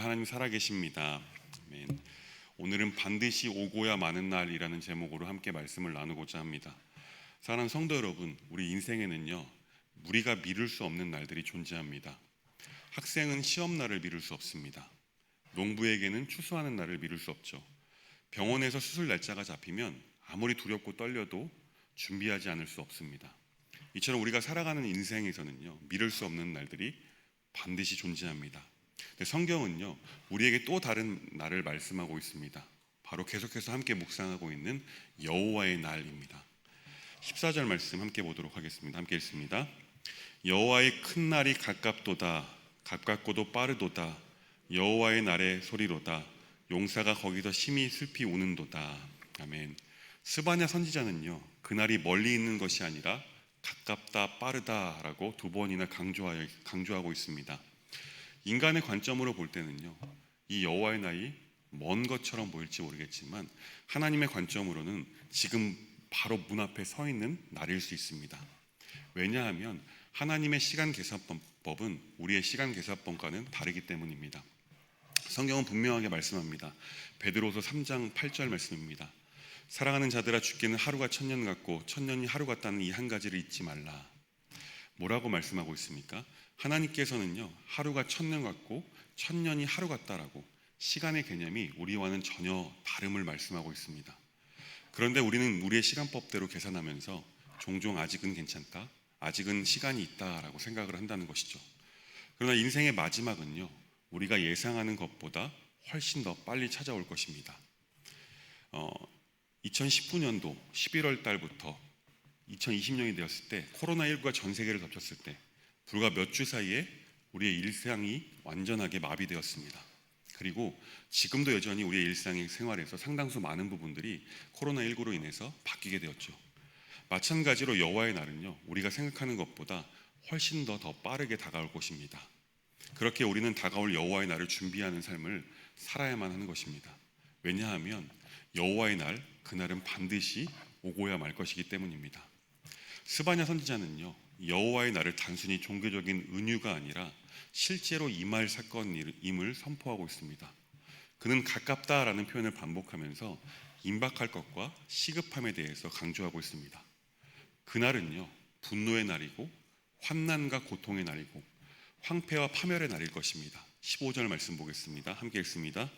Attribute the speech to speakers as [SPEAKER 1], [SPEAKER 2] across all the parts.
[SPEAKER 1] 하나님 살아계십니다. 아멘. 오늘은 반드시 오고야 마는 날이라는 제목으로 함께 말씀을 나누고자 합니다. 사랑하는 성도 여러분, 우리 인생에는요, 우리가 미룰 수 없는 날들이 존재합니다. 학생은 시험 날을 미룰 수 없습니다. 농부에게는 추수하는 날을 미룰 수 없죠. 병원에서 수술 날짜가 잡히면 아무리 두렵고 떨려도 준비하지 않을 수 없습니다. 이처럼 우리가 살아가는 인생에서는요, 미룰 수 없는 날들이 반드시 존재합니다. 성경은요, 우리에게 또 다른 날을 말씀하고 있습니다. 바로 계속해서 함께 묵상하고 있는 여호와의 날입니다. 14절 말씀 함께 보도록 하겠습니다. 함께 읽습니다. 여호와의 큰 날이 가깝도다. 가깝고도 빠르도다. 여호와의 날의 소리로다. 용사가 거기서 심히 슬피 우는도다. 아멘. 스바냐 선지자는요, 그날이 멀리 있는 것이 아니라 가깝다, 빠르다라고 두 번이나 강조하고 있습니다. 인간의 관점으로 볼 때는요, 이 여호와의 날이 먼 것처럼 보일지 모르겠지만 하나님의 관점으로는 지금 바로 문 앞에 서 있는 날일 수 있습니다. 왜냐하면 하나님의 시간 계산법은 우리의 시간 계산법과는 다르기 때문입니다. 성경은 분명하게 말씀합니다. 베드로서 3장 8절 말씀입니다. 사랑하는 자들아, 주께는 하루가 천년 같고 천년이 하루 같다는 이 한 가지를 잊지 말라. 뭐라고 말씀하고 있습니까? 하나님께서는요, 하루가 천년 같고 천년이 하루 같다라고 시간의 개념이 우리와는 전혀 다름을 말씀하고 있습니다. 그런데 우리는 우리의 시간법대로 계산하면서 종종 아직은 괜찮다, 아직은 시간이 있다라고 생각을 한다는 것이죠. 그러나 인생의 마지막은요, 우리가 예상하는 것보다 훨씬 더 빨리 찾아올 것입니다. 2019년도 11월 달부터 2020년이 되었을 때, 코로나19가 전 세계를 덮쳤을 때 불과 몇 주 사이에 우리의 일상이 완전하게 마비되었습니다. 그리고 지금도 여전히 우리의 일상의 생활에서 상당수 많은 부분들이 코로나19로 인해서 바뀌게 되었죠. 마찬가지로 여호와의 날은요, 우리가 생각하는 것보다 훨씬 더 빠르게 다가올 것입니다. 그렇게 우리는 다가올 여호와의 날을 준비하는 삶을 살아야만 하는 것입니다. 왜냐하면 여호와의 날, 그날은 반드시 오고야 말 것이기 때문입니다. 스바냐 선지자는요, 여호와의 날을 단순히 종교적인 은유가 아니라 실제로 임할 사건임을 선포하고 있습니다. 그는 가깝다라는 표현을 반복하면서 임박할 것과 시급함에 대해서 강조하고 있습니다. 그날은요, 분노의 날이고 환난과 고통의 날이고 황폐와 파멸의 날일 것입니다. 15절 말씀 보겠습니다. 함께 읽습니다.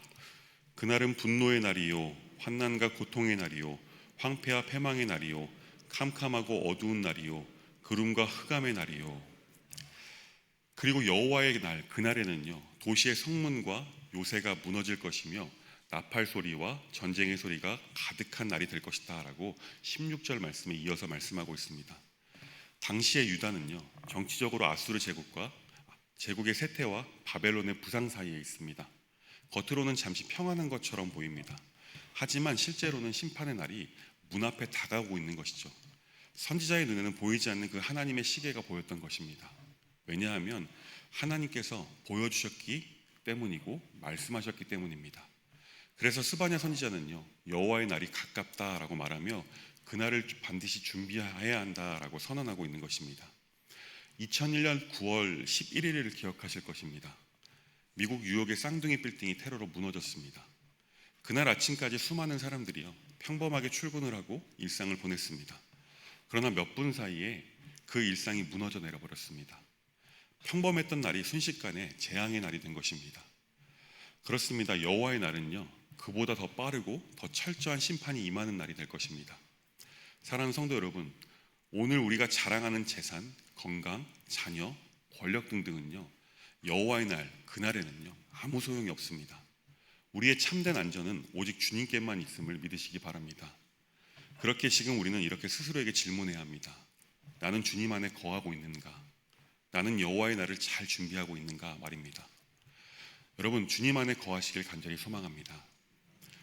[SPEAKER 1] 그날은 분노의 날이요, 환난과 고통의 날이요, 황폐와 패망의 날이요, 캄캄하고 어두운 날이요, 구름과 흑암의 날이요. 그리고 여호와의 날, 그날에는요, 도시의 성문과 요새가 무너질 것이며 나팔 소리와 전쟁의 소리가 가득한 날이 될 것이다 라고 16절 말씀에 이어서 말씀하고 있습니다. 당시의 유다는요, 정치적으로 아수르 제국과 제국의 쇠퇴와 바벨론의 부상 사이에 있습니다. 겉으로는 잠시 평안한 것처럼 보입니다. 하지만 실제로는 심판의 날이 문 앞에 다가오고 있는 것이죠. 선지자의 눈에는 보이지 않는 그 하나님의 시계가 보였던 것입니다. 왜냐하면 하나님께서 보여주셨기 때문이고 말씀하셨기 때문입니다. 그래서 스바냐 선지자는요, 여호와의 날이 가깝다라고 말하며 그날을 반드시 준비해야 한다라고 선언하고 있는 것입니다. 2001년 9월 11일을 기억하실 것입니다. 미국 뉴욕의 쌍둥이 빌딩이 테러로 무너졌습니다. 그날 아침까지 수많은 사람들이요, 평범하게 출근을 하고 일상을 보냈습니다. 그러나 몇 분 사이에 그 일상이 무너져 내려버렸습니다. 평범했던 날이 순식간에 재앙의 날이 된 것입니다. 그렇습니다. 여호와의 날은요, 그보다 더 빠르고 더 철저한 심판이 임하는 날이 될 것입니다. 사랑하는 성도 여러분, 오늘 우리가 자랑하는 재산, 건강, 자녀, 권력 등등은요, 여호와의 날, 그날에는요, 아무 소용이 없습니다. 우리의 참된 안전은 오직 주님께만 있음을 믿으시기 바랍니다. 그렇게 지금 우리는 이렇게 스스로에게 질문해야 합니다. 나는 주님 안에 거하고 있는가? 나는 여호와의 날을 잘 준비하고 있는가 말입니다. 여러분, 주님 안에 거하시길 간절히 소망합니다.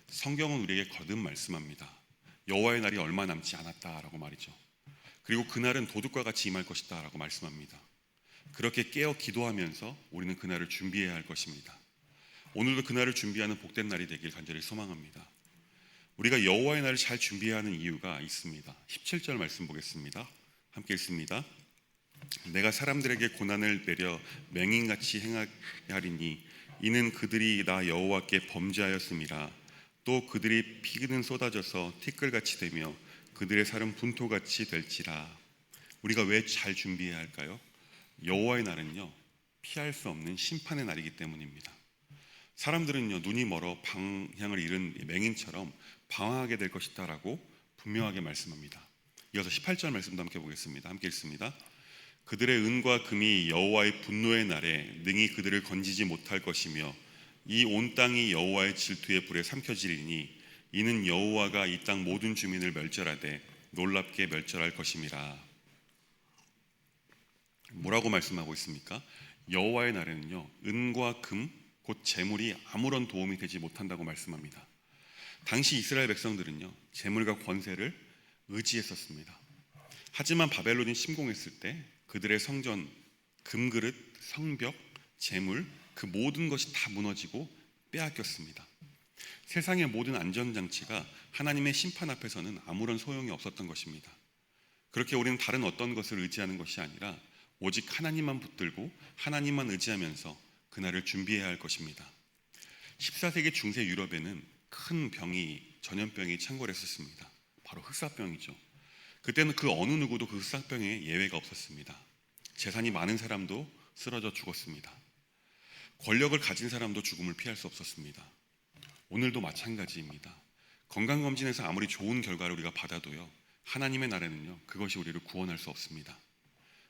[SPEAKER 1] 성경은 우리에게 거듭 말씀합니다. 여호와의 날이 얼마 남지 않았다라고 말이죠. 그리고 그날은 도둑과 같이 임할 것이다 라고 말씀합니다. 그렇게 깨어 기도하면서 우리는 그날을 준비해야 할 것입니다. 오늘도 그날을 준비하는 복된 날이 되길 간절히 소망합니다. 우리가 여호와의 날을 잘 준비해야 하는 이유가 있습니다. 17절 말씀 보겠습니다. 함께 읽습니다. 내가 사람들에게 고난을 내려 맹인같이 행하게 하리니 이는 그들이 나 여호와께 범죄하였음이라. 또 그들이 피는 쏟아져서 티끌같이 되며 그들의 살은 분토같이 될지라. 우리가 왜 잘 준비해야 할까요? 여호와의 날은요, 피할 수 없는 심판의 날이기 때문입니다. 사람들은요, 눈이 멀어 방향을 잃은 맹인처럼 방황하게 될 것이다라고 분명하게 말씀합니다. 이어서 18절 말씀도 함께 보겠습니다. 함께 읽습니다. 그들의 은과 금이 여호와의 분노의 날에 능히 그들을 건지지 못할 것이며 이 온 땅이 여호와의 질투의 불에 삼켜지리니 이는 여호와가 이 땅 모든 주민을 멸절하되 놀랍게 멸절할 것임이라. 뭐라고 말씀하고 있습니까? 여호와의 날에는요, 은과 금, 곧 재물이 아무런 도움이 되지 못한다고 말씀합니다. 당시 이스라엘 백성들은요, 재물과 권세를 의지했었습니다. 하지만 바벨론이 침공했을 때 그들의 성전, 금그릇, 성벽, 재물, 그 모든 것이 다 무너지고 빼앗겼습니다. 세상의 모든 안전장치가 하나님의 심판 앞에서는 아무런 소용이 없었던 것입니다. 그렇게 우리는 다른 어떤 것을 의지하는 것이 아니라 오직 하나님만 붙들고 하나님만 의지하면서 그날을 준비해야 할 것입니다. 14세기 중세 유럽에는 큰 병이, 전염병이 창궐했었습니다. 바로 흑사병이죠. 그때는 그 어느 누구도 그 흑사병에 예외가 없었습니다. 재산이 많은 사람도 쓰러져 죽었습니다. 권력을 가진 사람도 죽음을 피할 수 없었습니다. 오늘도 마찬가지입니다. 건강검진에서 아무리 좋은 결과를 우리가 받아도요, 하나님의 날에는요, 그것이 우리를 구원할 수 없습니다.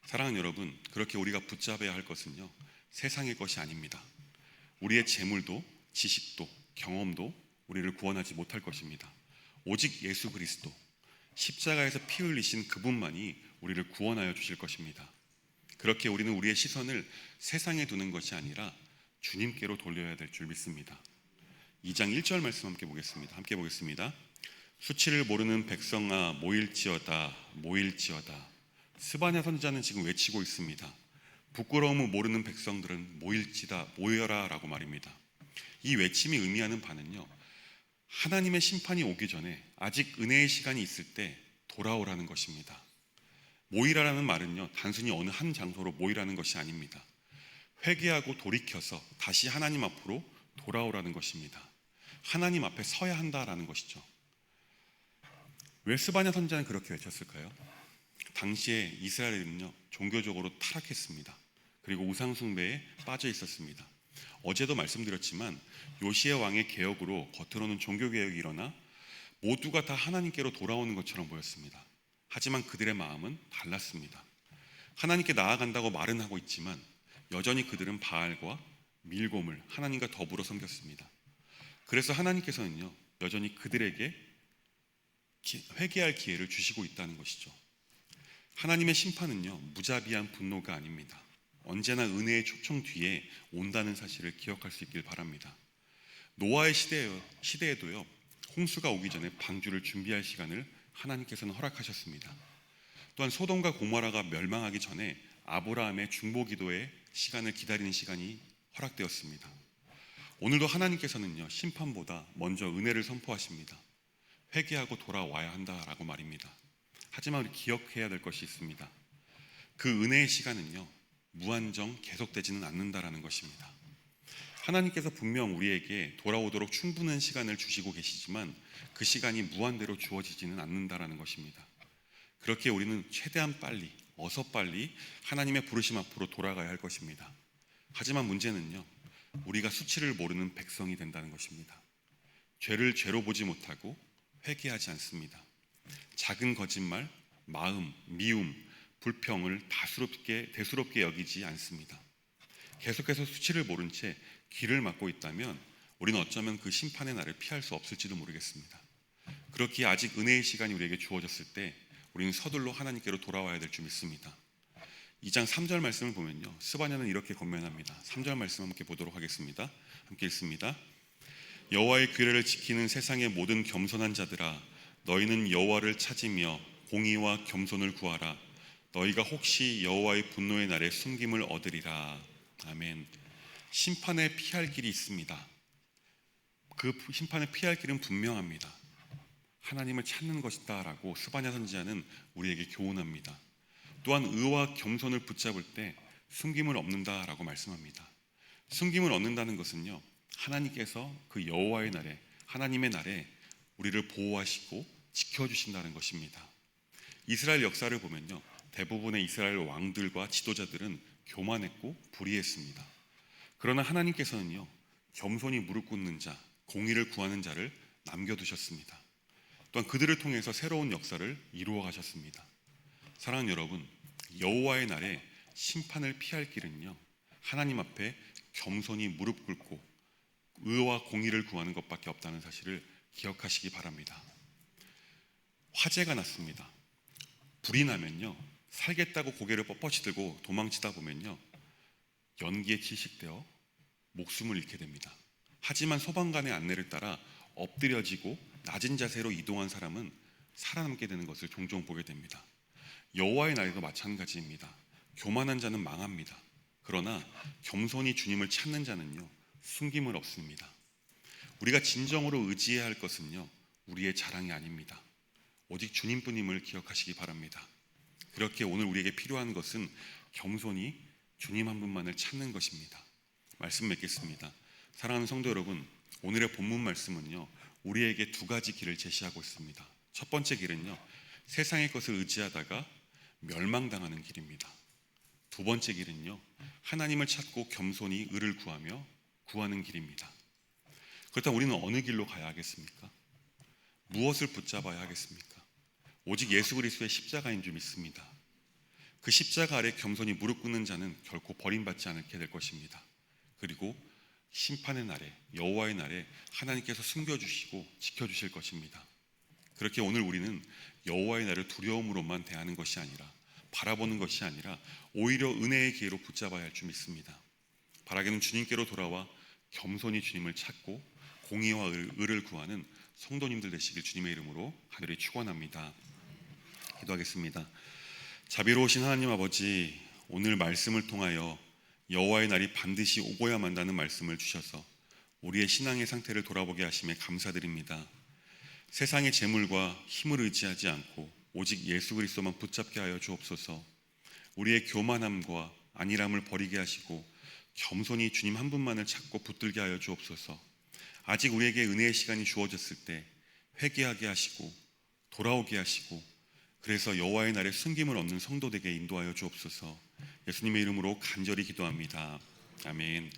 [SPEAKER 1] 사랑하는 여러분, 그렇게 우리가 붙잡아야 할 것은요, 세상의 것이 아닙니다. 우리의 재물도, 지식도, 경험도 우리를 구원하지 못할 것입니다. 오직 예수 그리스도, 십자가에서 피 흘리신 그분만이 우리를 구원하여 주실 것입니다. 그렇게 우리는 우리의 시선을 세상에 두는 것이 아니라 주님께로 돌려야 될 줄 믿습니다. 2장 1절 말씀 함께 보겠습니다. 함께 보겠습니다. 수치를 모르는 백성아 모일지어다, 모일지어다. 스바냐 선지자는 지금 외치고 있습니다. 부끄러움을 모르는 백성들은 모일지다, 모여라 라고 말입니다. 이 외침이 의미하는 바는요, 하나님의 심판이 오기 전에 아직 은혜의 시간이 있을 때 돌아오라는 것입니다. 모이라라는 말은요, 단순히 어느 한 장소로 모이라는 것이 아닙니다. 회개하고 돌이켜서 다시 하나님 앞으로 돌아오라는 것입니다. 하나님 앞에 서야 한다라는 것이죠. 왜 스바냐 선지자는 그렇게 외쳤을까요? 당시에 이스라엘은요, 종교적으로 타락했습니다. 그리고 우상 숭배에 빠져 있었습니다. 어제도 말씀드렸지만 요시야 왕의 개혁으로 겉으로는 종교 개혁이 일어나 모두가 다 하나님께로 돌아오는 것처럼 보였습니다. 하지만 그들의 마음은 달랐습니다. 하나님께 나아간다고 말은 하고 있지만 여전히 그들은 바알과 밀곰을 하나님과 더불어 섬겼습니다. 그래서 하나님께서는요, 여전히 그들에게 회개할 기회를 주시고 있다는 것이죠. 하나님의 심판은요, 무자비한 분노가 아닙니다. 언제나 은혜의 초청 뒤에 온다는 사실을 기억할 수 있길 바랍니다. 노아의 시대에도요, 홍수가 오기 전에 방주를 준비할 시간을 하나님께서는 허락하셨습니다. 또한 소돔과 고모라가 멸망하기 전에 아브라함의 중보기도의 시간을 기다리는 시간이 허락되었습니다. 오늘도 하나님께서는요, 심판보다 먼저 은혜를 선포하십니다. 회개하고 돌아와야 한다라고 말입니다. 하지만 우리 기억해야 될 것이 있습니다. 그 은혜의 시간은요, 무한정 계속되지는 않는다라는 것입니다. 하나님께서 분명 우리에게 돌아오도록 충분한 시간을 주시고 계시지만 그 시간이 무한대로 주어지지는 않는다라는 것입니다. 그렇게 우리는 최대한 빨리, 어서 빨리 하나님의 부르심 앞으로 돌아가야 할 것입니다. 하지만 문제는요, 우리가 수치를 모르는 백성이 된다는 것입니다. 죄를 죄로 보지 못하고 회개하지 않습니다. 작은 거짓말, 마음, 미움, 불평을 대수롭게 여기지 않습니다. 계속해서 수치를 모른 채 길을 막고 있다면 우리는 어쩌면 그 심판의 날을 피할 수 없을지도 모르겠습니다. 그렇기에 아직 은혜의 시간이 우리에게 주어졌을 때 우리는 서둘러 하나님께로 돌아와야 될 줄 믿습니다. 2장 3절 말씀을 보면요, 스바냐는 이렇게 권면합니다. 3절 말씀 함께 보도록 하겠습니다. 함께 읽습니다. 여호와의 규례를 지키는 세상의 모든 겸손한 자들아, 너희는 여호와를 찾으며 공의와 겸손을 구하라. 너희가 혹시 여호와의 분노의 날에 숨김을 얻으리라. 아멘. 심판에 피할 길이 있습니다. 그 심판에 피할 길은 분명합니다. 하나님을 찾는 것이다 라고 스바냐 선지자는 우리에게 교훈합니다. 또한 의와 겸손을 붙잡을 때 숨김을 얻는다 라고 말씀합니다. 숨김을 얻는다는 것은요, 하나님께서 그 여호와의 날에, 하나님의 날에 우리를 보호하시고 지켜주신다는 것입니다. 이스라엘 역사를 보면요, 대부분의 이스라엘 왕들과 지도자들은 교만했고 불의했습니다. 그러나 하나님께서는요, 겸손히 무릎 꿇는 자, 공의를 구하는 자를 남겨두셨습니다. 또한 그들을 통해서 새로운 역사를 이루어 가셨습니다. 사랑하는 여러분, 여호와의 날에 심판을 피할 길은요, 하나님 앞에 겸손히 무릎 꿇고 의와 공의를 구하는 것밖에 없다는 사실을 기억하시기 바랍니다. 화재가 났습니다. 불이 나면요, 살겠다고 고개를 뻣뻣이 들고 도망치다 보면요, 연기에 질식되어 목숨을 잃게 됩니다. 하지만 소방관의 안내를 따라 엎드려지고 낮은 자세로 이동한 사람은 살아남게 되는 것을 종종 보게 됩니다. 여호와의 날도 마찬가지입니다. 교만한 자는 망합니다. 그러나 겸손히 주님을 찾는 자는요, 숨김을 얻습니다. 우리가 진정으로 의지해야 할 것은요, 우리의 자랑이 아닙니다. 오직 주님뿐임을 기억하시기 바랍니다. 그렇게 오늘 우리에게 필요한 것은 겸손히 주님 한 분만을 찾는 것입니다. 말씀 맺겠습니다. 사랑하는 성도 여러분, 오늘의 본문 말씀은요, 우리에게 두 가지 길을 제시하고 있습니다. 첫 번째 길은요, 세상의 것을 의지하다가 멸망당하는 길입니다. 두 번째 길은요, 하나님을 찾고 겸손히 의를 구하며 구하는 길입니다. 그렇다면 우리는 어느 길로 가야 하겠습니까? 무엇을 붙잡아야 하겠습니까? 오직 예수 그리스도의 십자가인 줄 믿습니다. 그 십자가 아래 겸손히 무릎 꿇는 자는 결코 버림받지 않게 될 것입니다. 그리고 심판의 날에, 여호와의 날에 하나님께서 숨겨주시고 지켜주실 것입니다. 그렇게 오늘 우리는 여호와의 날을 두려움으로만 대하는 것이 아니라, 바라보는 것이 아니라 오히려 은혜의 기회로 붙잡아야 할 줄 믿습니다. 바라기는 주님께로 돌아와 겸손히 주님을 찾고 공의와 의를 구하는 성도님들 되시길 주님의 이름으로 간절히 축원합니다. 기도하겠습니다. 자비로우신 하나님 아버지, 오늘 말씀을 통하여 여호와의 날이 반드시 오고야 만다는 말씀을 주셔서 우리의 신앙의 상태를 돌아보게 하심에 감사드립니다. 세상의 재물과 힘을 의지하지 않고 오직 예수 그리스도만 붙잡게 하여 주옵소서. 우리의 교만함과 안일함을 버리게 하시고 겸손히 주님 한 분만을 찾고 붙들게 하여 주옵소서. 아직 우리에게 은혜의 시간이 주어졌을 때 회개하게 하시고 돌아오게 하시고, 그래서 여호와의 날에 숨김을 얻는 성도되게 인도하여 주옵소서. 예수님의 이름으로 간절히 기도합니다. 아멘.